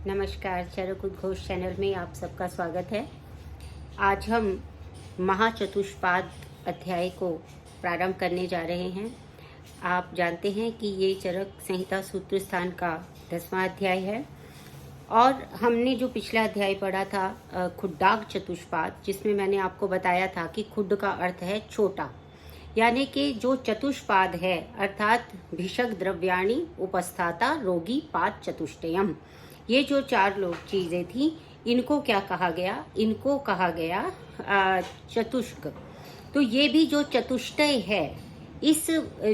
नमस्कार, चरक उद्घोष चैनल में आप सबका स्वागत है। आज हम महाचतुष्पाद अध्याय को प्रारंभ करने जा रहे हैं। आप जानते हैं कि ये चरक संहिता सूत्र स्थान का 10वां अध्याय है और हमने जो पिछला अध्याय पढ़ा था खुड्डाग चतुष्पाद, जिसमें मैंने आपको बताया था कि खुड्ड का अर्थ है छोटा, यानी कि जो चतुष्पाद है अर्थात भिषक द्रव्याणि उपस्थाता रोगी पाद चतुष्टयम, ये जो चार लोग चीजें थी इनको क्या कहा गया? इनको कहा गया चतुष्क। तो ये भी जो चतुष्टय है, इस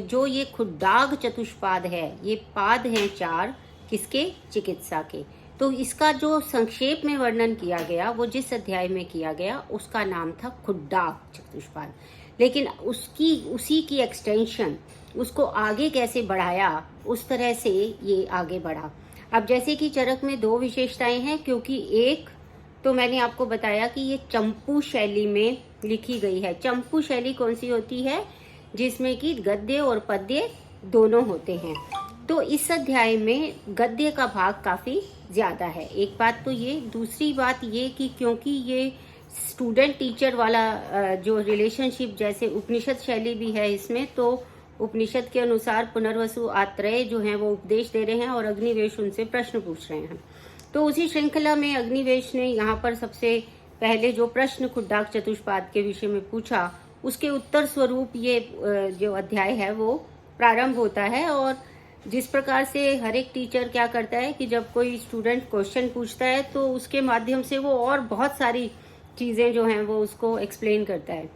जो ये खुड्डाग चतुष्पाद है, ये पाद हैं चार, किसके? चिकित्सा के। तो इसका जो संक्षेप में वर्णन किया गया वो जिस अध्याय में किया गया उसका नाम था खुड्डाग चतुष्पाद, लेकिन उसी की एक्सटेंशन, उसको आगे कैसे बढ़ाया, उस तरह से ये आगे बढ़ा। अब जैसे कि चरक में दो विशेषताएं हैं, क्योंकि एक तो मैंने आपको बताया कि ये चंपू शैली में लिखी गई है। चंपू शैली कौन सी होती है? जिसमें कि गद्य और पद्य दोनों होते हैं। तो इस अध्याय में गद्य का भाग काफी ज्यादा है। एक बात तो ये, दूसरी बात ये कि क्योंकि ये स्टूडेंट टीचर वाला जो रिलेशनशिप, जैसे उपनिषद शैली भी है इसमें, तो उपनिषद के अनुसार पुनर्वसु आत्रेय जो हैं वो उपदेश दे रहे हैं और अग्निवेश उनसे प्रश्न पूछ रहे हैं। तो उसी श्रृंखला में अग्निवेश ने यहाँ पर सबसे पहले जो प्रश्न खुड्डाग चतुष्पाद के विषय में पूछा, उसके उत्तर स्वरूप ये जो अध्याय है वो प्रारंभ होता है। और जिस प्रकार से हर एक टीचर क्या करता है कि जब कोई स्टूडेंट क्वेश्चन पूछता है तो उसके माध्यम से वो और बहुत सारी चीजें जो हैं वो उसको एक्सप्लेन करता है।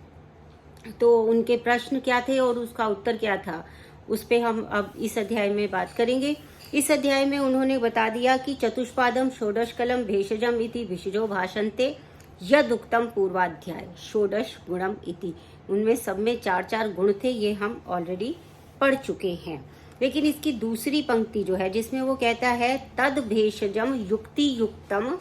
तो उनके प्रश्न क्या थे और उसका उत्तर क्या था, उस पे हम अब इस अध्याय में बात करेंगे। इस अध्याय में उन्होंने बता दिया कि चतुष्पादम षोडशकलम भेषजम इति भिषजो भाषन्ते यद उक्तम पूर्वाध्याय षोडश गुणम इति। उनमें सब में चार चार गुण थे, ये हम ऑलरेडी पढ़ चुके हैं। लेकिन इसकी दूसरी पंक्ति जो है जिसमें वो कहता है तद भेषजम युक्ति युक्तम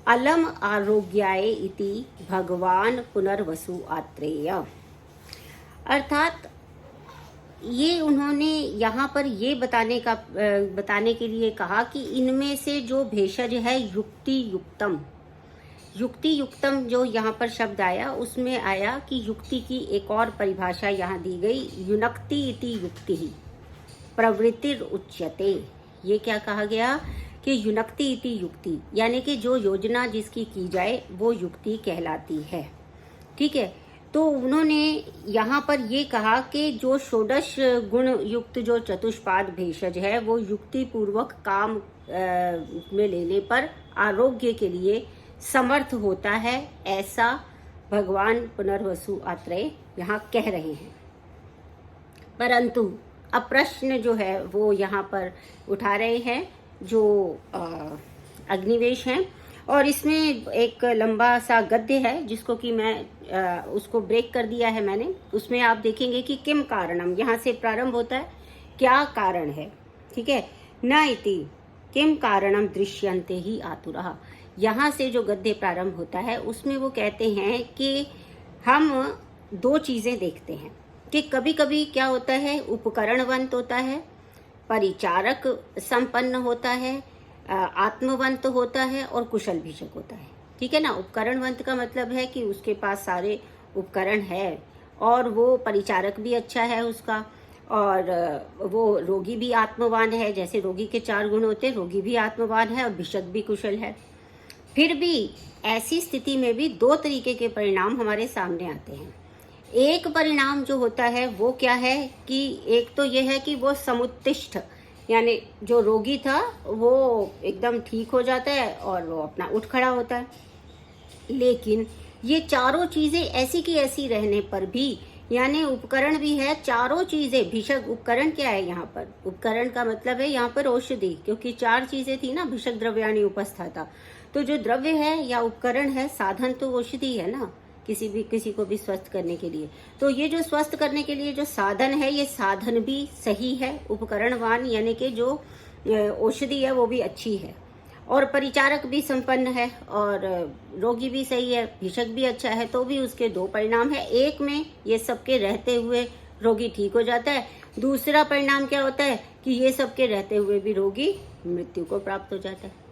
अलम आरोग्याय इति भगवान पुनर्वसु आत्रेय, अर्थात ये उन्होंने यहाँ पर ये बताने के लिए कहा कि इनमें से जो भेषज है युक्ति युक्तम जो यहाँ पर शब्द आया उसमें आया कि युक्ति की एक और परिभाषा यहाँ दी गई, युनक्ति इति युक्ति प्रवृत्तिर उच्यते। ये क्या कहा गया कि युनक्ति इति युक्ति, यानी कि जो योजना जिसकी की जाए वो युक्ति कहलाती है। ठीक है, तो उन्होंने यहाँ पर ये कहा कि जो षोडश गुण युक्त जो चतुष्पाद भेषज है वो युक्ति पूर्वक काम में लेने पर आरोग्य के लिए समर्थ होता है, ऐसा भगवान पुनर्वसु आत्रेय यहाँ कह रहे हैं। परंतु अब प्रश्न जो है वो यहाँ पर उठा रहे हैं जो अग्निवेश हैं, और इसमें एक लंबा सा गद्य है जिसको कि मैं उसको ब्रेक कर दिया है मैंने। उसमें आप देखेंगे कि किम कारणम यहाँ से प्रारंभ होता है, क्या कारण है। ठीक है, न इति किम कारणम दृश्यन्ते ही आतुरः, यहाँ से जो गद्य प्रारंभ होता है उसमें वो कहते हैं कि हम दो चीजें देखते हैं कि कभी कभी क्या होता है, उपकरणवंत होता है, परिचारक संपन्न होता है, आत्मवंत होता है और कुशल भिषक होता है। ठीक है ना। उपकरणवंत का मतलब है कि उसके पास सारे उपकरण है और वो परिचारक भी अच्छा है उसका, और वो रोगी भी आत्मवान है। जैसे रोगी के चार गुण होते हैं, रोगी भी आत्मवान है और भिषक भी कुशल है। फिर भी ऐसी स्थिति में भी दो तरीके के परिणाम हमारे सामने आते हैं। एक परिणाम जो होता है वो क्या है कि एक तो यह है कि वो समुत्तिष्ठ, यानी जो रोगी था वो एकदम ठीक हो जाता है और वो अपना उठ खड़ा होता है। लेकिन ये चारों चीजें ऐसी की ऐसी रहने पर भी, यानी उपकरण भी है, चारों चीजें भिषक। उपकरण क्या है यहाँ पर? उपकरण का मतलब है यहाँ पर औषधि, क्योंकि चार चीजें थी ना, भिषक द्रव्याणि उपस्थाता। तो जो द्रव्य है या उपकरण है, साधन तो औषधि है ना, किसी को भी स्वस्थ करने के लिए। तो ये जो स्वस्थ करने के लिए जो साधन है, ये साधन भी सही है, उपकरणवान, यानी कि जो औषधि है वो भी अच्छी है, और परिचारक भी संपन्न है, और रोगी भी सही है, भिषक भी अच्छा है। तो भी उसके दो परिणाम है। एक में ये सबके रहते हुए रोगी ठीक हो जाता है, दूसरा परिणाम क्या होता है कि ये सबके रहते हुए भी रोगी मृत्यु को प्राप्त हो जाता है।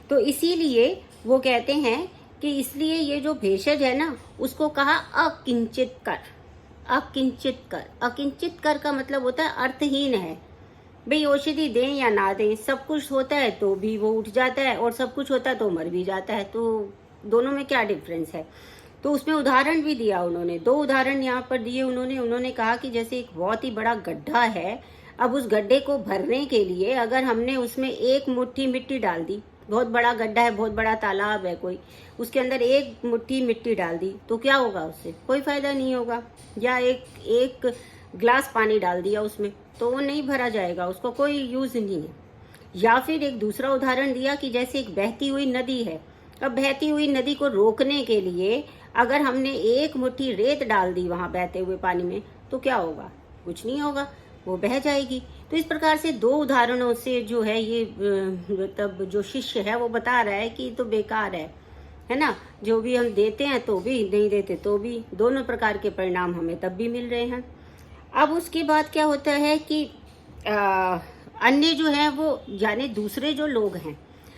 तो इसीलिए वो कहते हैं कि इसलिए ये जो भेषज है ना, उसको कहा अकिंचित कर। अकिंचित कर, अकिंचित कर का मतलब होता है अर्थहीन है। भाई औषधि दें या ना दें, सब कुछ होता है तो भी वो उठ जाता है और सब कुछ होता है तो मर भी जाता है, तो दोनों में क्या डिफरेंस है। तो उसमें उदाहरण भी दिया उन्होंने, 2 उदाहरण यहाँ पर दिए उन्होंने कहा कि जैसे एक बहुत ही बड़ा गड्ढा है, अब उस गड्ढे को भरने के लिए अगर हमने उसमें 1 मुट्ठी मिट्टी डाल दी, बहुत बड़ा गड्ढा है, बहुत बड़ा तालाब है कोई, उसके अंदर 1 मुट्ठी मिट्टी डाल दी तो क्या होगा, उससे कोई फायदा नहीं होगा। या एक ग्लास पानी डाल दिया उसमें तो वो नहीं भरा जाएगा, उसको कोई यूज नहीं है। या फिर एक दूसरा उदाहरण दिया कि जैसे एक बहती हुई नदी है, अब बहती हुई नदी को रोकने के लिए अगर हमने 1 मुट्ठी रेत डाल दी वहां बहते हुए पानी में तो क्या होगा, कुछ नहीं होगा, वो बह जाएगी। तो इस प्रकार से 2 उदाहरणों से जो है ये मतलब जो शिष्य है वो बता रहा है कि तो बेकार है ना, जो भी हम देते हैं तो भी, नहीं देते तो भी, दोनों प्रकार के परिणाम हमें तब भी मिल रहे हैं। अब उसके बाद क्या होता है कि अन्य जो है वो यानी दूसरे जो लोग हैं,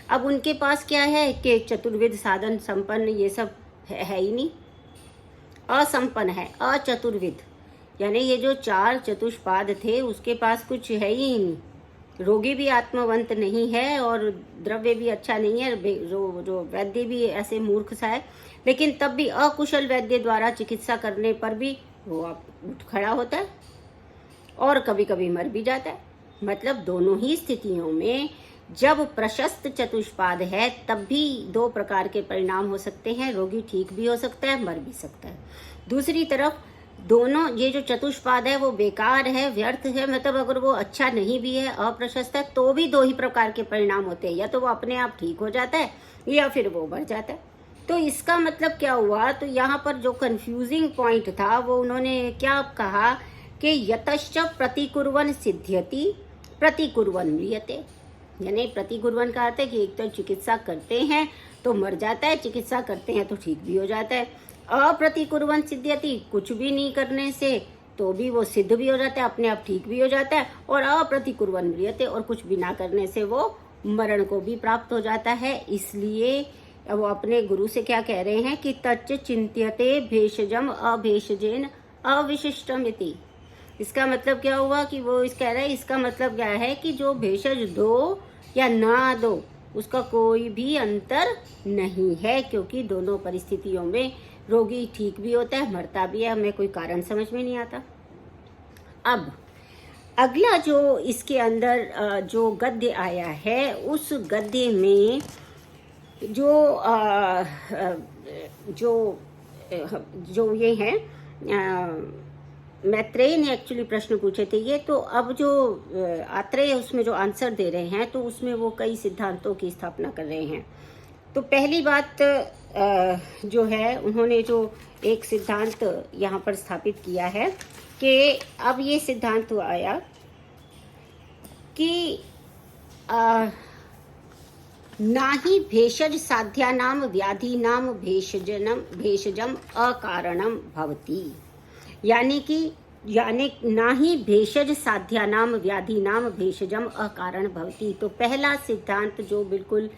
अब उनके पास क्या है कि चतुर्विध साधन संपन्न ये सब है ही नहीं, असंपन्न है, अचतुर्विध, यानी ये जो 4 चतुष्पाद थे उसके पास कुछ है ही नहीं, रोगी भी आत्मवंत नहीं है और द्रव्य भी अच्छा नहीं है, जो वैद्य भी ऐसे मूर्ख सा है, लेकिन तब भी अकुशल वैद्य द्वारा चिकित्सा करने पर भी वो उठ खड़ा होता है और कभी कभी मर भी जाता है। मतलब दोनों ही स्थितियों में जब प्रशस्त चतुष्पाद है तब भी 2 प्रकार के परिणाम हो सकते हैं, रोगी ठीक भी हो सकता है, मर भी सकता है। दूसरी तरफ दोनों ये जो चतुष्पाद है वो बेकार है, व्यर्थ है, मतलब अगर वो अच्छा नहीं भी है, अप्रशस्त है, तो भी 2 ही प्रकार के परिणाम होते हैं, या तो वो अपने आप ठीक हो जाता है या फिर वो मर जाता है। तो इसका मतलब क्या हुआ, तो यहाँ पर जो कंफ्यूजिंग पॉइंट था वो उन्होंने क्या कहा कि यतश्च प्रतिकुर्वन् सिद्ध्यति प्रतिकुर्वन् म्रियते, यानी प्रतिकुर्वन् का अर्थ है कि एक तो चिकित्सा करते हैं तो मर जाता है, चिकित्सा करते हैं तो ठीक भी हो जाता है। अप्रतिकुर्वन् सिद्ध्यति, कुछ भी नहीं करने से तो भी वो सिद्ध भी हो जाता है, अपने आप ठीक भी हो जाता है, और अप्रतिकुर्वन् म्रियते, और कुछ भी ना करने से वो मरण को भी प्राप्त हो जाता है। इसलिए वो अपने गुरु से क्या कह रहे हैं कि तच्च चिंत्यते भेषजम अभेषजेन अविशिष्टम इति। इसका मतलब क्या हुआ कि वो इस कह रहा है, इसका मतलब क्या है कि जो भेषज दो या ना दो उसका कोई भी अंतर नहीं है, क्योंकि दोनों परिस्थितियों में रोगी ठीक भी होता है, मरता भी है, हमें कोई कारण समझ में नहीं आता। अब अगला जो इसके अंदर जो गद्य आया है, उस गद्य में जो ये है मैत्रेय ने एक्चुअली प्रश्न पूछे थे ये, तो अब जो आत्रेय उसमें जो आंसर दे रहे हैं तो उसमें वो कई सिद्धांतों की स्थापना कर रहे हैं। तो पहली बात जो है उन्होंने जो एक सिद्धांत यहाँ पर स्थापित किया है कि अब ये सिद्धांत आया कि ना ही भेषज साध्यानाम व्याधीनाम भेषजम अकारणम भवति, यानी ना ही भेषज साध्यानाम व्याधीनाम भेषजम अकारण भवति। तो पहला सिद्धांत जो बिल्कुल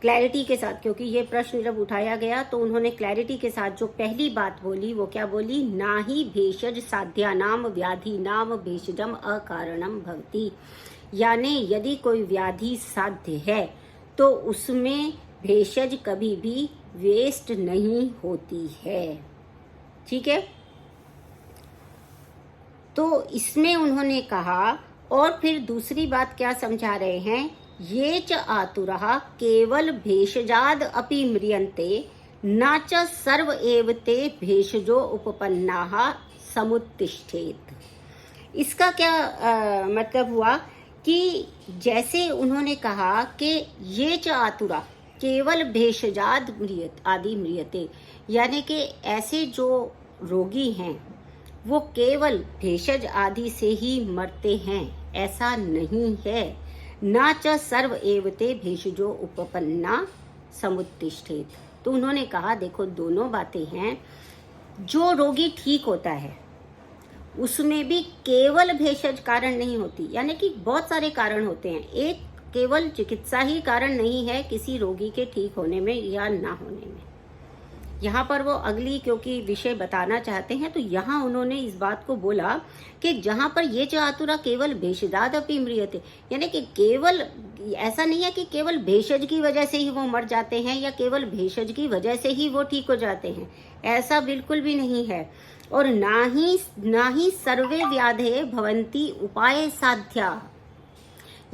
क्लैरिटी के साथ, क्योंकि ये प्रश्न जब उठाया गया तो उन्होंने क्लैरिटी के साथ जो पहली बात बोली वो क्या बोली, ना ही भेषज साध्यानाम व्याधीनाम भेषजम अकारणम भवति, यानी यदि कोई व्याधि साध्य है तो उसमें भेषज कभी भी वेस्ट नहीं होती है। ठीक है, तो इसमें उन्होंने कहा, और फिर दूसरी बात क्या समझा रहे हैं, ये च आतुरः केवल भेषजाद अपि म्रियन्ते न च सर्व एव ते भेषजो उपपन्नाः समुत्तिष्ठेत। इसका क्या मतलब हुआ कि जैसे उन्होंने कहा कि ये च आतुरा केवल भेषजाद आदि म्रियते, यानी कि ऐसे जो रोगी हैं वो केवल भेषज आदि से ही मरते हैं, ऐसा नहीं है। न च सर्व एवते भेषजो उपपन्ना समुत्तिष्ठेत। तो उन्होंने कहा देखो दोनों बातें हैं, जो रोगी ठीक होता है उसमें भी केवल भेषज कारण नहीं होती, यानी कि बहुत सारे कारण होते हैं। एक केवल चिकित्सा ही कारण नहीं है किसी रोगी के ठीक होने में या ना होने में। यहाँ पर वो अगली क्योंकि विषय बताना चाहते हैं, तो यहाँ उन्होंने इस बात को बोला कि जहाँ पर ये च आतुरा केवल भेषजाद अपि म्रियते, यानी कि केवल ऐसा नहीं है कि केवल भेषज की वजह से ही वो मर जाते हैं या केवल भेषज की वजह से ही वो ठीक हो जाते हैं, ऐसा बिल्कुल भी नहीं है। और ना ही सर्वे व्याधे भवन्ति उपाय साध्या।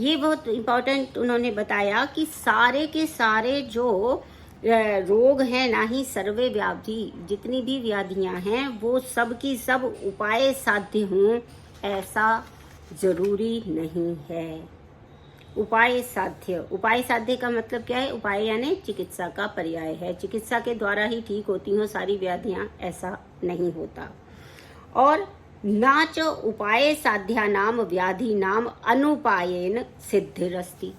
ये बहुत इंपॉर्टेंट उन्होंने बताया कि सारे के सारे जो रोग हैं, ना ही सर्वे व्याधि, जितनी भी व्याधियां हैं वो सब की सब उपाय साध्य हों, ऐसा जरूरी नहीं है। उपाय साध्य का मतलब क्या है? उपाय यानी चिकित्सा का पर्याय है। चिकित्सा के द्वारा ही ठीक होती हो सारी व्याधियां, ऐसा नहीं होता। और नाच उपाय साध्या नाम व्याधि नाम अनुपायेन सिद्धिरस्ति।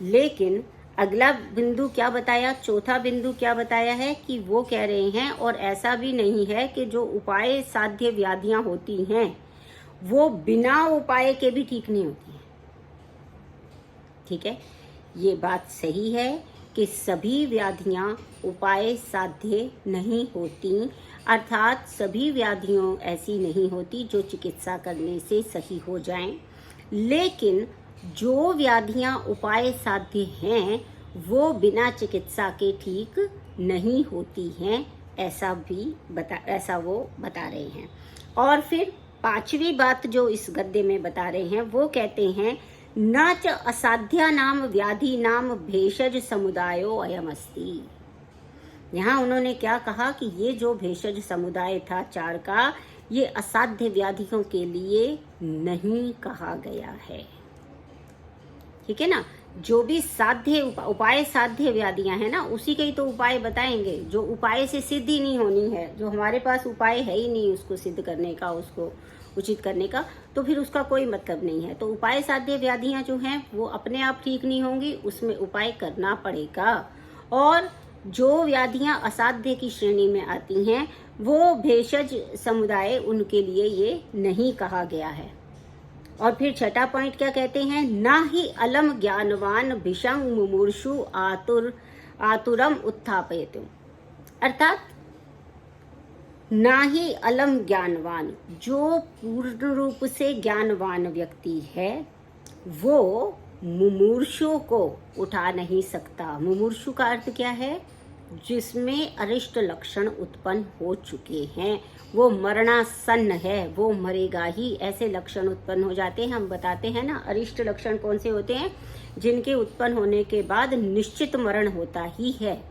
लेकिन अगला बिंदु क्या बताया, चौथा बिंदु क्या बताया है कि वो कह रहे हैं और ऐसा भी नहीं है कि जो उपाय साध्य व्याधियां होती हैं वो बिना उपाय के भी ठीक नहीं होती हैं। ठीक है, ये बात सही है कि सभी व्याधियां उपाय साध्य नहीं होती, अर्थात सभी व्याधियों ऐसी नहीं होती जो चिकित्सा करने से सही हो जाएं। लेकिन जो व्याधियां उपाय साध्य हैं वो बिना चिकित्सा के ठीक नहीं होती हैं, ऐसा वो बता रहे हैं। और फिर पांचवी बात जो इस गद्य में बता रहे हैं वो कहते हैं न च असाध्या नाम व्याधि नाम भेषज समुदायो अयमस्ति। यहाँ उन्होंने क्या कहा कि ये जो भेषज समुदाय था 4 का, ये असाध्य व्याधियों के लिए नहीं कहा गया है। ठीक है ना, जो भी साध्य उपाय साध्य व्याधियां हैं ना, उसी के ही तो उपाय बताएंगे। जो उपाय से सिद्ध ही नहीं होनी है, जो हमारे पास उपाय है ही नहीं उसको सिद्ध करने का, उसको उचित करने का, तो फिर उसका कोई मतलब नहीं है। तो उपाय साध्य व्याधियां जो हैं वो अपने आप ठीक नहीं होंगी, उसमें उपाय करना पड़ेगा। और जो व्याधियां असाध्य की श्रेणी में आती हैं वो भेषज समुदाय, उनके लिए ये नहीं कहा गया है। और फिर छठा पॉइंट क्या कहते हैं, ना ही अलम ज्ञानवान भिषंग मुमूर्षु आतुरम उत्थापयतु। अर्थात ना ही अलम ज्ञानवान, जो पूर्ण रूप से ज्ञानवान व्यक्ति है वो मुमूर्षु को उठा नहीं सकता। मुमूर्षु का अर्थ क्या है? जिसमें अरिष्ट लक्षण उत्पन्न हो चुके हैं, वो मरणासन्न है, वो मरेगा ही, ऐसे लक्षण उत्पन्न हो जाते हैं। हम बताते हैं ना अरिष्ट लक्षण कौन से होते हैं, जिनके उत्पन्न होने के बाद निश्चित मरण होता ही है।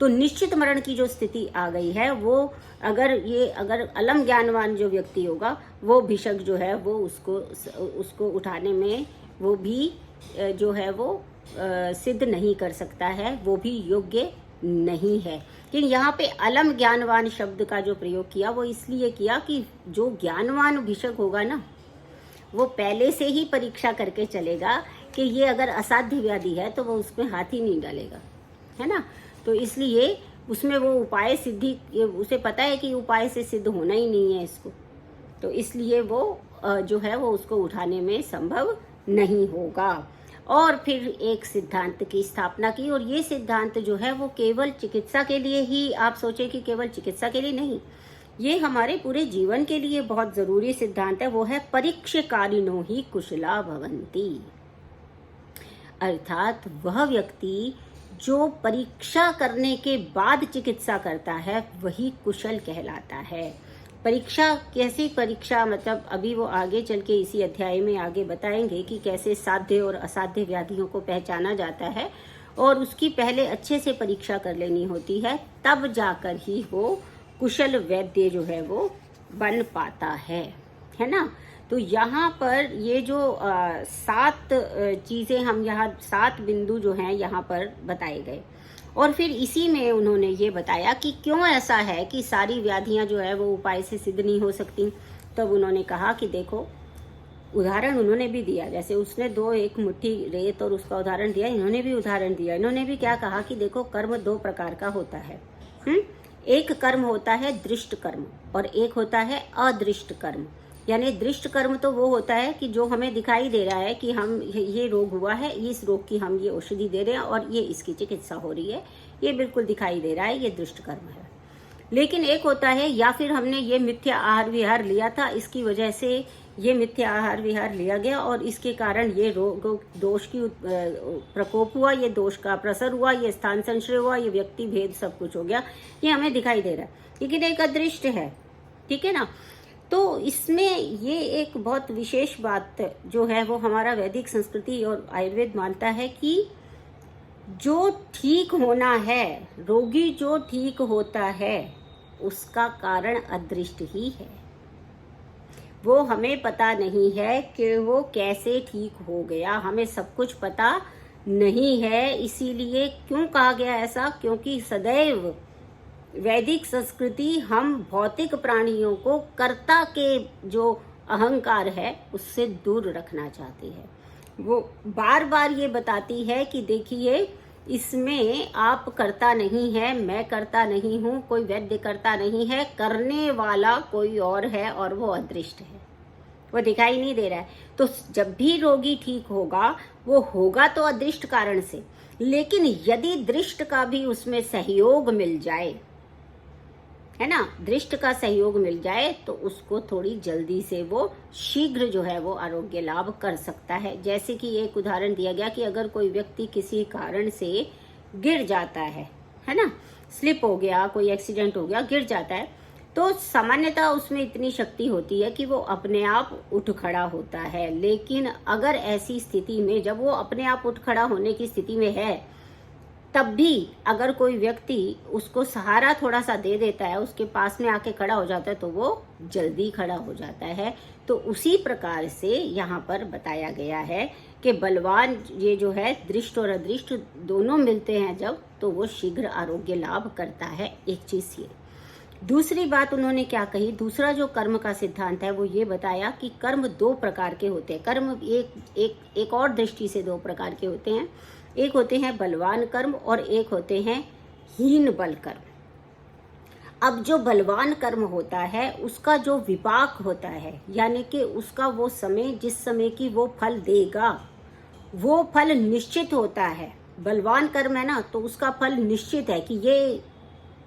तो निश्चित मरण की जो स्थिति आ गई है वो अगर अलम ज्ञानवान जो व्यक्ति होगा वो भिषक जो है वो उसको उठाने में वो भी जो है वो सिद्ध नहीं कर सकता है, वो भी योग्य नहीं है। लेकिन यहाँ पे अलम ज्ञानवान शब्द का जो प्रयोग किया वो इसलिए किया कि जो ज्ञानवान भिषक होगा ना वो पहले से ही परीक्षा करके चलेगा कि ये अगर असाध्य व्याधि है तो वो उसमें हाथ ही नहीं डालेगा, है ना। तो इसलिए उसमें वो उपाय सिद्धि, उसे पता है कि उपाय से सिद्ध होना ही नहीं है इसको, तो इसलिए वो जो है वो उसको उठाने में संभव नहीं होगा। और फिर एक सिद्धांत की स्थापना की, और ये सिद्धांत जो है वो केवल चिकित्सा के लिए ही, आप सोचे कि केवल चिकित्सा के लिए नहीं, ये हमारे पूरे जीवन के लिए बहुत जरूरी सिद्धांत है। वो है परीक्षकारिणो ही कुशला भवन्ति। अर्थात वह व्यक्ति जो परीक्षा करने के बाद चिकित्सा करता है वही कुशल कहलाता है। परीक्षा, कैसी परीक्षा, मतलब अभी वो आगे चल के इसी अध्याय में आगे बताएंगे कि कैसे साध्य और असाध्य व्याधियों को पहचाना जाता है, और उसकी पहले अच्छे से परीक्षा कर लेनी होती है, तब जाकर ही वो कुशल वैद्य जो है वो बन पाता है ना। तो यहाँ पर ये जो 7 चीजें हम यहाँ 7 बिंदु जो हैं यहाँ पर बताए गए, और फिर इसी में उन्होंने ये बताया कि क्यों ऐसा है कि सारी व्याधियां जो है वो उपाय से सिद्ध नहीं हो सकती। तब उन्होंने कहा कि देखो, उदाहरण उन्होंने भी दिया, जैसे उसने 1 मुट्ठी रेत और उसका उदाहरण दिया, इन्होंने भी उदाहरण दिया। इन्होंने भी क्या कहा कि देखो, कर्म 2 प्रकार का होता है। एक कर्म होता है दृष्ट कर्म और एक होता है अदृष्ट कर्म। यानी दृष्ट कर्म तो वो होता है कि जो हमें दिखाई दे रहा है कि हम ये रोग हुआ है, इस रोग की हम ये औषधि दे रहे हैं और ये इसकी चिकित्सा हो रही है, ये बिल्कुल दिखाई दे रहा है, ये दृष्ट कर्म है। लेकिन एक होता है या फिर हमने ये मिथ्या आहार विहार लिया था, इसकी वजह से ये मिथ्या आहार विहार लिया गया और इसके कारण ये रोग दोष की प्रकोप हुआ, ये दोष का प्रसर हुआ, ये स्थान संशय हुआ, ये व्यक्ति भेद सब कुछ हो गया, ये हमें दिखाई दे रहा है, लेकिन एक अदृष्ट है, ठीक है ना। तो इसमें ये एक बहुत विशेष बात जो है वो हमारा वैदिक संस्कृति और आयुर्वेद मानता है कि जो ठीक होना है, रोगी जो ठीक होता है, उसका कारण अदृष्ट ही है। वो हमें पता नहीं है कि वो कैसे ठीक हो गया, हमें सब कुछ पता नहीं है। इसीलिए क्यों कहा गया ऐसा? क्योंकि सदैव वैदिक संस्कृति हम भौतिक प्राणियों को कर्ता के जो अहंकार है उससे दूर रखना चाहती है। वो बार बार ये बताती है कि देखिए इसमें आप कर्ता नहीं है, मैं कर्ता नहीं हूँ, कोई वैद्य कर्ता नहीं है, करने वाला कोई और है और वो अदृष्ट है, वो दिखाई नहीं दे रहा है। तो जब भी रोगी ठीक होगा वो होगा तो अदृष्ट कारण से, लेकिन यदि दृष्ट का भी उसमें सहयोग मिल जाए, है ना, दृष्ट का सहयोग मिल जाए तो उसको थोड़ी जल्दी से वो शीघ्र जो है वो आरोग्य लाभ कर सकता है। जैसे कि एक उदाहरण दिया गया कि अगर कोई व्यक्ति किसी कारण से गिर जाता है ना, स्लिप हो गया, कोई एक्सीडेंट हो गया, गिर जाता है, तो सामान्यतः उसमें इतनी शक्ति होती है कि वो अपने आप उठ खड़ा होता है। लेकिन अगर ऐसी स्थिति में जब वो अपने आप उठ खड़ा होने की स्थिति में है, तब भी अगर कोई व्यक्ति उसको सहारा थोड़ा सा दे देता है, उसके पास में आके खड़ा हो जाता है, तो वो जल्दी खड़ा हो जाता है। तो उसी प्रकार से यहाँ पर बताया गया है कि बलवान ये जो है, दृष्ट और अदृष्ट दोनों मिलते हैं जब, तो वो शीघ्र आरोग्य लाभ करता है। एक चीज ये। दूसरी बात उन्होंने क्या कही, दूसरा जो कर्म का सिद्धांत है वो ये बताया कि कर्म दो प्रकार के होते हैं। कर्म एक और दृष्टि से दो प्रकार के होते हैं। एक होते हैं बलवान कर्म और एक होते हैं हीन बल कर्म। अब जो बलवान कर्म होता है उसका जो विपाक होता है, यानी कि उसका वो समय, जिस समय की वो फल देगा, वो फल निश्चित होता है। बलवान कर्म है ना, तो उसका फल निश्चित है कि ये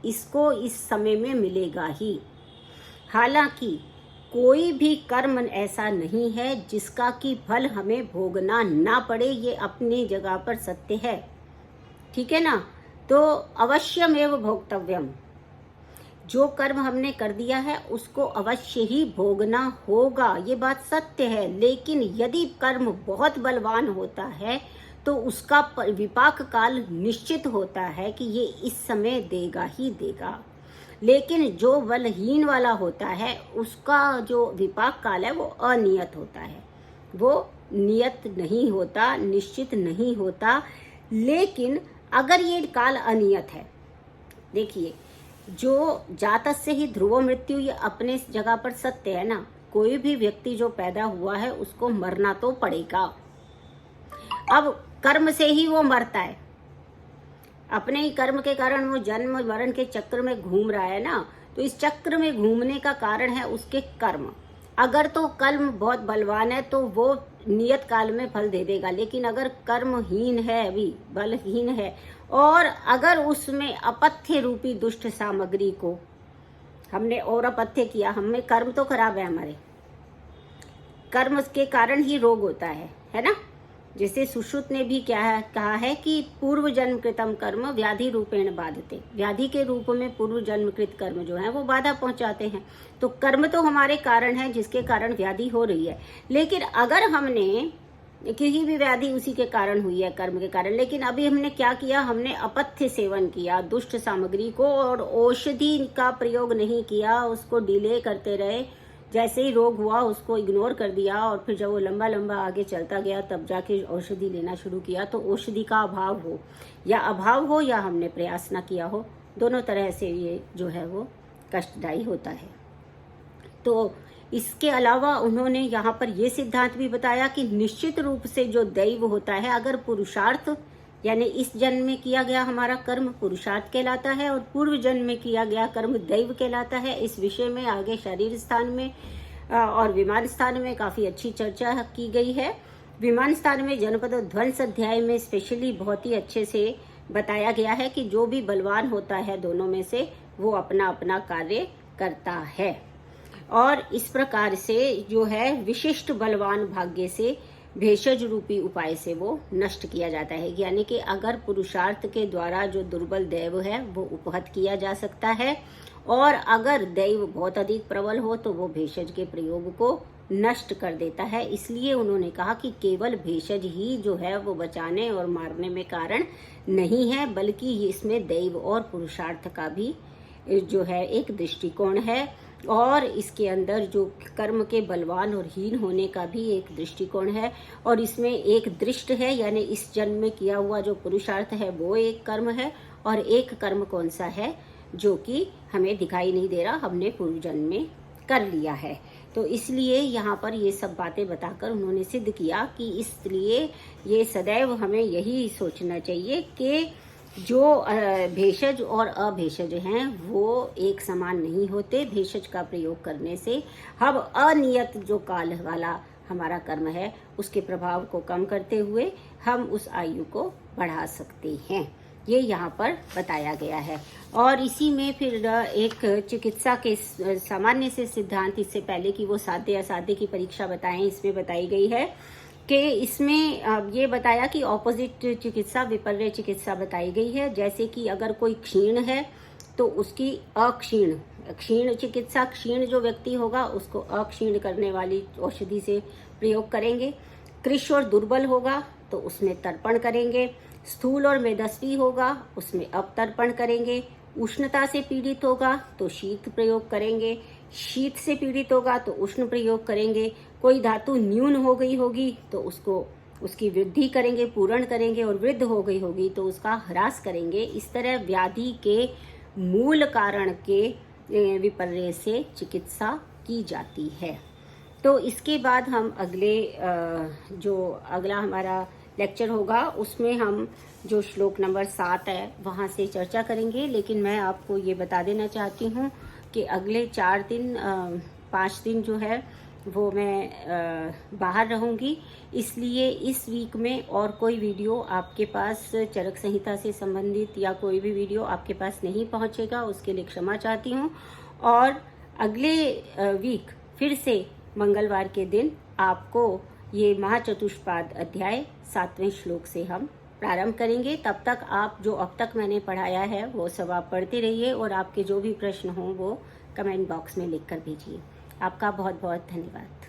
इसको इस समय में मिलेगा ही। हालांकि कोई भी कर्म ऐसा नहीं है जिसका कि फल हमें भोगना ना पड़े, ये अपनी जगह पर सत्य है, ठीक है ना। तो अवश्यमेव भोक्तव्यम, जो कर्म हमने कर दिया है उसको अवश्य ही भोगना होगा, ये बात सत्य है। लेकिन यदि कर्म बहुत बलवान होता है तो उसका विपाक काल निश्चित होता है कि ये इस समय देगा ही देगा। लेकिन जो बलहीन वाला होता है उसका जो विपाक काल है वो अनियत होता है, वो नियत नहीं होता, निश्चित नहीं होता। लेकिन अगर ये काल अनियत है, देखिए जो जातस्य ही ध्रुव मृत्यु, ये अपने जगह पर सत्य है ना। कोई भी व्यक्ति जो पैदा हुआ है उसको मरना तो पड़ेगा। अब कर्म से ही वो मरता है, अपने ही कर्म के कारण वो जन्म मरण के चक्र में घूम रहा है ना। तो इस चक्र में घूमने का कारण है उसके कर्म। अगर तो कर्म बहुत बलवान है तो वो नियत काल में फल दे देगा, लेकिन अगर कर्महीन है, अभी बलहीन है, और अगर उसमें अपथ्य रूपी दुष्ट सामग्री को हमने और अपथ्य किया, हमें कर्म तो खराब है, हमारे कर्म के कारण ही रोग होता है ना। जैसे सुश्रुत ने भी क्या कहा है कि पूर्व जन्म कृतम कर्म व्याधि रूपेण बाधते, व्याधि के रूप में पूर्व जन्म कृत कर्म जो है वो बाधा पहुंचाते हैं। तो कर्म तो हमारे कारण है जिसके कारण व्याधि हो रही है। लेकिन अगर हमने किसी भी व्याधि उसी के कारण हुई है, कर्म के कारण, लेकिन अभी हमने क्या किया, हमने अपथ्य सेवन किया दुष्ट सामग्री को, और औषधि का प्रयोग नहीं किया, उसको डिले करते रहे, जैसे ही रोग हुआ उसको इग्नोर कर दिया, और फिर जब वो लंबा लंबा आगे चलता गया तब जाके औषधि लेना शुरू किया। तो औषधि का अभाव हो या हमने प्रयास ना किया हो, दोनों तरह से ये जो है वो कष्टदायी होता है। तो इसके अलावा उन्होंने यहाँ पर ये सिद्धांत भी बताया कि निश्चित रूप से जो दैव होता है, अगर पुरुषार्थ यानी इस जन्म में किया गया हमारा कर्म पुरुषार्थ कहलाता है और पूर्व जन्म में किया गया कर्म दैव कहलाता है। इस विषय में आगे शरीर स्थान में और विमान स्थान में काफ़ी अच्छी चर्चा की गई है। विमान स्थान में जनपद ध्वंस अध्याय में स्पेशली बहुत ही अच्छे से बताया गया है कि जो भी बलवान होता है दोनों में से वो अपना अपना कार्य करता है, और इस प्रकार से जो है विशिष्ट बलवान भाग्य से भेषज रूपी उपाय से वो नष्ट किया जाता है। यानी कि अगर पुरुषार्थ के द्वारा जो दुर्बल दैव है वो उपहत किया जा सकता है, और अगर दैव बहुत अधिक प्रबल हो तो वो भेषज के प्रयोग को नष्ट कर देता है। इसलिए उन्होंने कहा कि केवल भेषज ही जो है वो बचाने और मारने में कारण नहीं है, बल्कि इसमें दैव और पुरुषार्थ का भी जो है एक दृष्टिकोण है, और इसके अंदर जो कर्म के बलवान और हीन होने का भी एक दृष्टिकोण है, और इसमें एक दृष्ट है, यानी इस जन्म में किया हुआ जो पुरुषार्थ है वो एक कर्म है, और एक कर्म कौन सा है जो कि हमें दिखाई नहीं दे रहा, हमने पूर्व जन्म में कर लिया है। तो इसलिए यहाँ पर ये सब बातें बताकर उन्होंने सिद्ध किया कि इसलिए ये सदैव हमें यही सोचना चाहिए कि जो भेषज और अभेषज हैं वो एक समान नहीं होते। भेषज का प्रयोग करने से हम अनियत जो काल वाला हमारा कर्म है उसके प्रभाव को कम करते हुए हम उस आयु को बढ़ा सकते हैं, ये यहाँ पर बताया गया है। और इसी में फिर एक चिकित्सा के सामान्य से सिद्धांत, इससे पहले कि वो साध्य असाध्य की परीक्षा बताएं, इसमें बताई गई है कि इसमें ये बताया कि ऑपोजिट चिकित्सा, विपर्य चिकित्सा बताई गई है। जैसे कि अगर कोई क्षीण है तो उसकी क्षीण चिकित्सा, क्षीण जो व्यक्ति होगा उसको अक्षीण करने वाली औषधि से प्रयोग करेंगे। कृश और दुर्बल होगा तो उसमें तर्पण करेंगे। स्थूल और मेदस्वी होगा उसमें अपतर्पण करेंगे। उष्णता से पीड़ित होगा तो शीत प्रयोग करेंगे। शीत से पीड़ित होगा तो उष्ण प्रयोग करेंगे। कोई धातु न्यून हो गई होगी तो उसकी वृद्धि करेंगे, पूर्ण करेंगे, और वृद्ध हो गई होगी तो उसका ह्रास करेंगे। इस तरह व्याधि के मूल कारण के विपर्य से चिकित्सा की जाती है। तो इसके बाद हम अगला हमारा लेक्चर होगा उसमें हम जो श्लोक नंबर 7 है वहाँ से चर्चा करेंगे। लेकिन मैं आपको ये बता देना चाहती हूँ कि अगले 5 दिन जो है वो मैं बाहर रहूँगी, इसलिए इस वीक में और कोई वीडियो आपके पास चरक संहिता से संबंधित या कोई भी वीडियो आपके पास नहीं पहुँचेगा, उसके लिए क्षमा चाहती हूँ। और अगले वीक फिर से मंगलवार के दिन आपको ये महाचतुष्पाद अध्याय 7वें श्लोक से हम प्रारंभ करेंगे। तब तक आप जो अब तक मैंने पढ़ाया है वो सब आप पढ़ते रहिए, और आपके जो भी प्रश्न हों वो कमेंट बॉक्स में लिख कर भेजिए। आपका बहुत बहुत धन्यवाद।